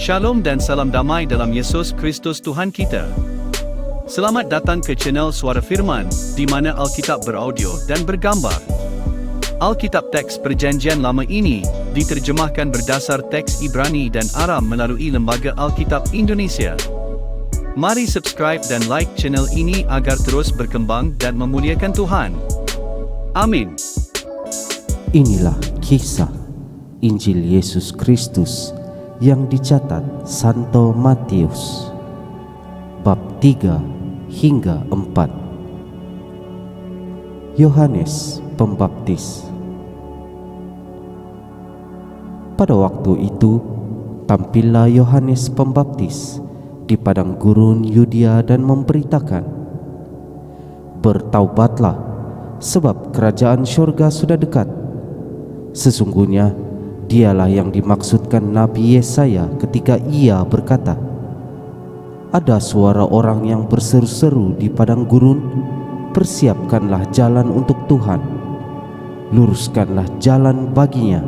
Shalom dan salam damai dalam Yesus Kristus Tuhan kita. Selamat datang ke channel Suara Firman, di mana Alkitab beraudio dan bergambar. Alkitab teks Perjanjian Lama ini diterjemahkan berdasar teks Ibrani dan Aram melalui Lembaga Alkitab Indonesia. Mari subscribe dan like channel ini agar terus berkembang dan memuliakan Tuhan. Amin. Inilah kisah Injil Yesus Kristus yang dicatat Santo Matius, bab 3 hingga 4. Yohanes Pembaptis. Pada waktu itu, tampillah Yohanes Pembaptis di padang gurun Yudea dan memberitakan, "Bertaubatlah, sebab kerajaan syurga sudah dekat." Sesungguhnya dialah yang dimaksudkan Nabi Yesaya ketika ia berkata, "Ada suara orang yang berseru-seru di padang gurun, persiapkanlah jalan untuk Tuhan, luruskanlah jalan baginya."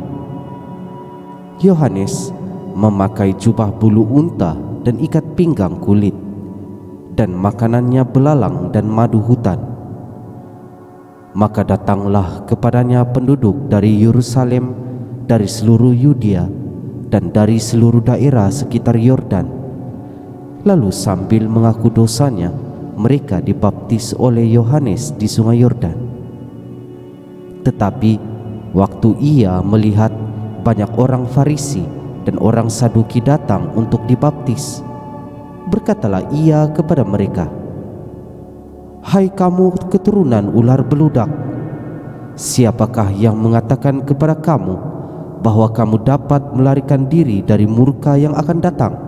Yohanes memakai jubah bulu unta dan ikat pinggang kulit, dan makanannya belalang dan madu hutan. Maka datanglah kepadanya penduduk dari Yerusalem, dari seluruh Yudea, dan dari seluruh daerah sekitar Yordan. Lalu sambil mengaku dosanya, mereka dibaptis oleh Yohanes di sungai Yordan. Tetapi waktu ia melihat banyak orang Farisi dan orang Saduki datang untuk dibaptis, berkatalah ia kepada mereka, "Hai kamu keturunan ular beludak, siapakah yang mengatakan kepada kamu bahwa kamu dapat melarikan diri dari murka yang akan datang?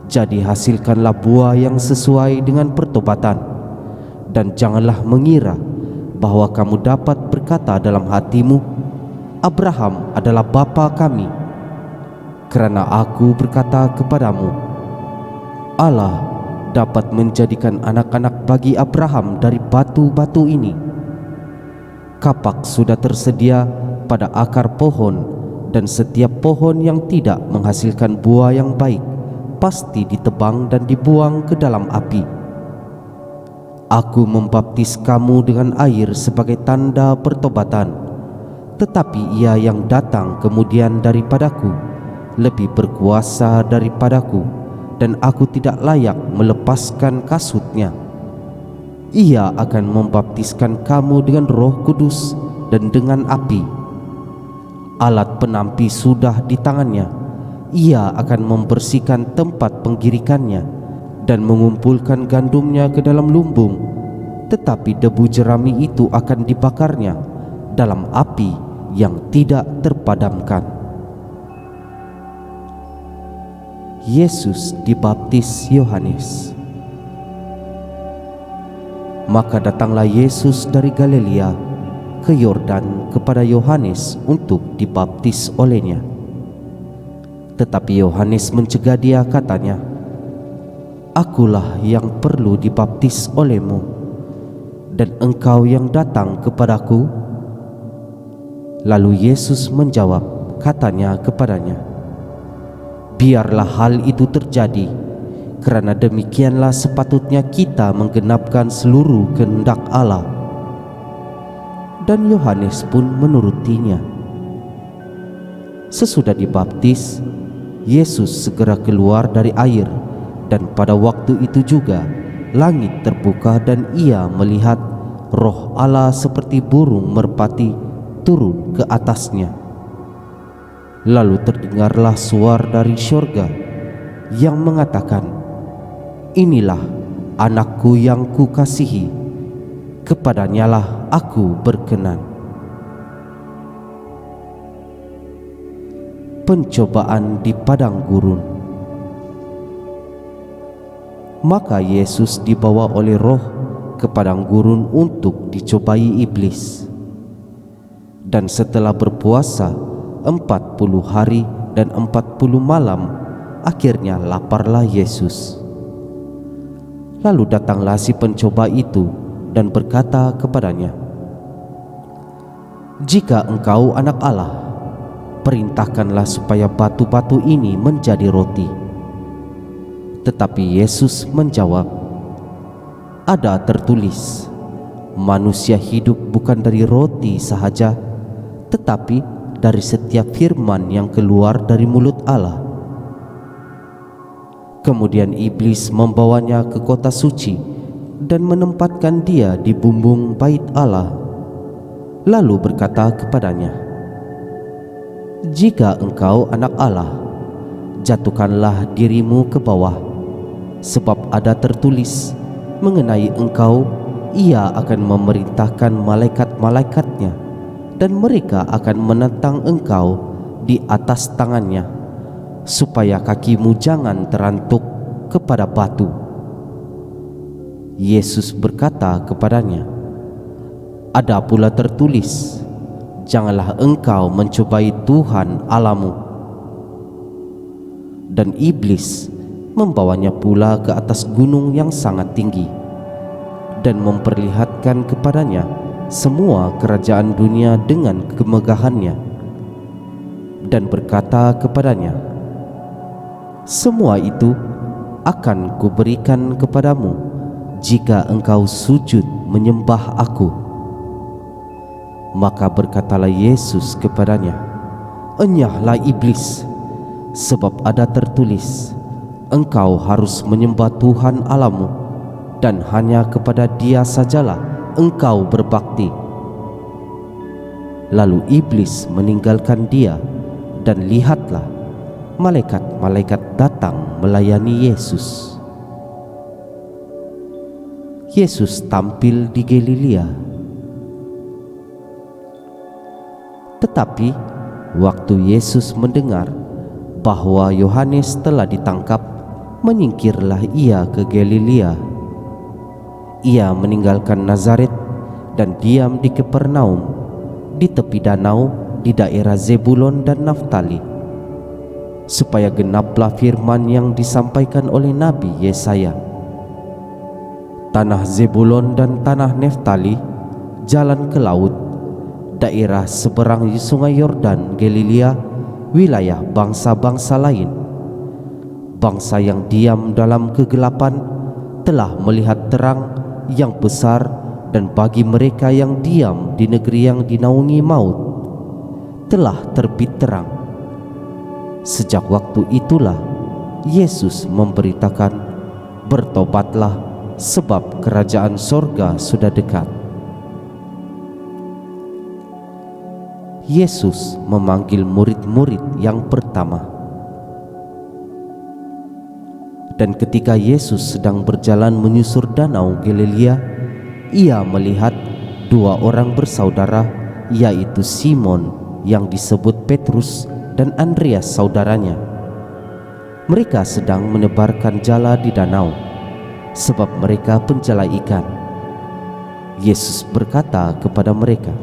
Jadi hasilkanlah buah yang sesuai dengan pertobatan, dan janganlah mengira bahwa kamu dapat berkata dalam hatimu, Abraham adalah bapa kami. Kerana aku berkata kepadamu, Allah dapat menjadikan anak-anak bagi Abraham dari batu-batu ini. Kapak sudah tersedia pada akar pohon, dan setiap pohon yang tidak menghasilkan buah yang baik pasti ditebang dan dibuang ke dalam api. Aku membaptis kamu dengan air sebagai tanda pertobatan, tetapi ia yang datang kemudian daripadaku lebih berkuasa daripadaku, dan aku tidak layak melepaskan kasutnya. Ia akan membaptiskan kamu dengan Roh Kudus dan dengan api. Alat penampi sudah di tangannya. Ia akan membersihkan tempat penggirikannya dan mengumpulkan gandumnya ke dalam lumbung, tetapi debu jerami itu akan dibakarnya dalam api yang tidak terpadamkan." Yesus dibaptis Yohanes. Maka datanglah Yesus dari Galilea ke Yordan kepada Yohanes untuk dibaptis olehnya. Tetapi Yohanes mencegah dia, katanya, "Akulah yang perlu dibaptis olehmu, dan engkau yang datang kepadaku?" Lalu Yesus menjawab, katanya kepadanya, "Biarlah hal itu terjadi, kerana demikianlah sepatutnya kita menggenapkan seluruh kehendak Allah." Dan Yohanes pun menurutinya. Sesudah dibaptis, Yesus segera keluar dari air, dan pada waktu itu juga langit terbuka dan ia melihat Roh Allah seperti burung merpati turun ke atasnya. Lalu terdengarlah suara dari syurga yang mengatakan, "Inilah anakku yang kukasihi, kepadanyalah aku berkenan." Pencobaan di padang gurun. Maka Yesus dibawa oleh Roh ke padang gurun untuk dicobai iblis. Dan setelah berpuasa 40 hari dan 40 malam, akhirnya laparlah Yesus. Lalu datanglah si pencoba itu dan berkata kepadanya, "Jika engkau anak Allah, perintahkanlah supaya batu-batu ini menjadi roti." Tetapi Yesus menjawab, "Ada tertulis, manusia hidup bukan dari roti sahaja, tetapi dari setiap firman yang keluar dari mulut Allah." Kemudian iblis membawanya ke kota suci dan menempatkan dia di bumbung bait Allah, lalu berkata kepadanya, "Jika engkau anak Allah, jatuhkanlah dirimu ke bawah, sebab ada tertulis mengenai engkau, Ia akan memerintahkan malaikat-malaikatnya, dan mereka akan menentang engkau di atas tangannya, supaya kakimu jangan terantuk kepada batu." Yesus berkata kepadanya, "Ada pula tertulis, janganlah engkau mencobai Tuhan Allahmu." Dan iblis membawanya pula ke atas gunung yang sangat tinggi dan memperlihatkan kepadanya semua kerajaan dunia dengan kemegahannya, dan berkata kepadanya, "Semua itu akan kuberikan kepadamu jika engkau sujud menyembah Aku." Maka berkatalah Yesus kepadanya, "Enyahlah iblis, sebab ada tertulis, engkau harus menyembah Tuhan Allahmu, dan hanya kepada Dia sajalah engkau berbakti." Lalu iblis meninggalkan dia, dan lihatlah, malaikat-malaikat datang melayani Yesus. Yesus tampil di Galilea. Tetapi waktu Yesus mendengar bahwa Yohanes telah ditangkap, menyingkirlah ia ke Galilea. Ia meninggalkan Nazaret dan diam di Kapernaum, di tepi danau di daerah Zebulon dan Naftali, supaya genaplah firman yang disampaikan oleh Nabi Yesaya, "Tanah Zebulon dan tanah Naftali, jalan ke laut, daerah seberang sungai Yordan, Galilea, wilayah bangsa-bangsa lain. Bangsa yang diam dalam kegelapan telah melihat terang yang besar, dan bagi mereka yang diam di negeri yang dinaungi maut telah terbit terang." Sejak waktu itulah Yesus memberitakan, "Bertobatlah, sebab kerajaan sorga sudah dekat." Yesus memanggil murid-murid yang pertama. Dan ketika Yesus sedang berjalan menyusur danau Galilea, ia melihat dua orang bersaudara, yaitu Simon yang disebut Petrus dan Andreas saudaranya. Mereka sedang menebarkan jala di danau, sebab mereka penjala ikan. Yesus berkata kepada mereka,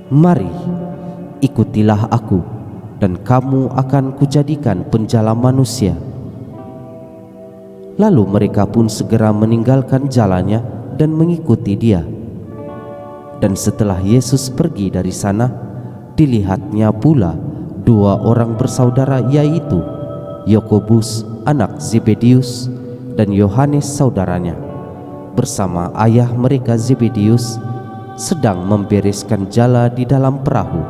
"Mari, ikutilah Aku, dan kamu akan Kujadikan penjala manusia." Lalu mereka pun segera meninggalkan jalannya dan mengikuti Dia. Dan setelah Yesus pergi dari sana, dilihatnya pula dua orang bersaudara, yaitu Yakobus anak Zebedius dan Yohanes saudaranya, bersama ayah mereka Zebedius, sedang membereskan jala di dalam perahu.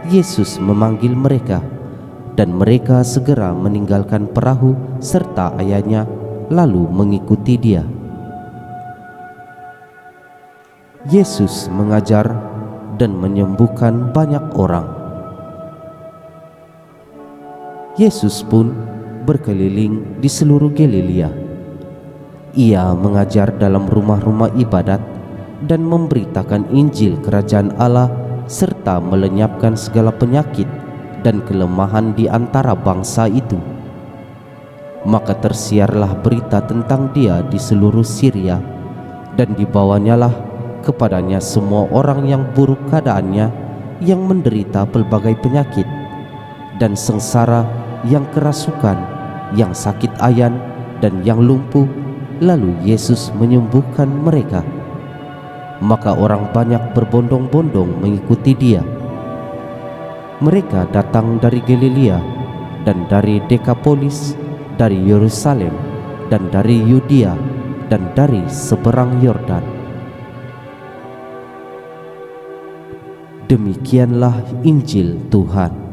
Yesus memanggil mereka, dan mereka segera meninggalkan perahu serta ayahnya, lalu mengikuti Dia. Yesus mengajar dan menyembuhkan banyak orang. Yesus pun berkeliling di seluruh Galilea. Ia mengajar dalam rumah-rumah ibadat dan memberitakan Injil Kerajaan Allah, serta melenyapkan segala penyakit dan kelemahan di antara bangsa itu. Maka tersiarlah berita tentang Dia di seluruh Syria, dan dibawanyalah kepadanya semua orang yang buruk keadaannya, yang menderita pelbagai penyakit dan sengsara, yang kerasukan, yang sakit ayan, dan yang lumpuh. Lalu Yesus menyembuhkan mereka. Maka orang banyak berbondong-bondong mengikuti Dia. Mereka datang dari Galilea dan dari Dekapolis, dari Yerusalem dan dari Yudea dan dari seberang Yordan. Demikianlah Injil Tuhan.